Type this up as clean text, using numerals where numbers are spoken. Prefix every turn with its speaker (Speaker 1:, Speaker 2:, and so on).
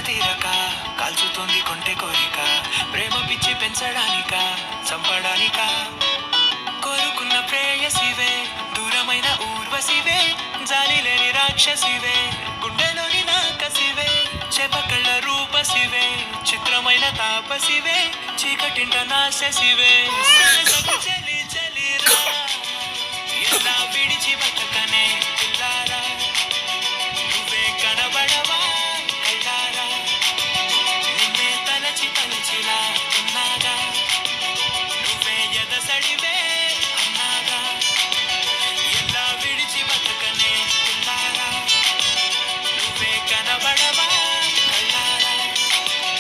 Speaker 1: తీరక కాల్చుతోంది కొంటె కోరిక ప్రేమ పిచ్చి పెంచడానిక చంపడానిక కోరుకున్న ప్రేయసివే దూరమైన ఊర్వశివే జాలి లేని రాక్షసివే గుండెలోని నాకసివే చేపకళ్ళ రూపసివే చిత్రమైన తాపసివే చీకటింట నాశసివే చలి చలి రా ఎలా విడిచి బతక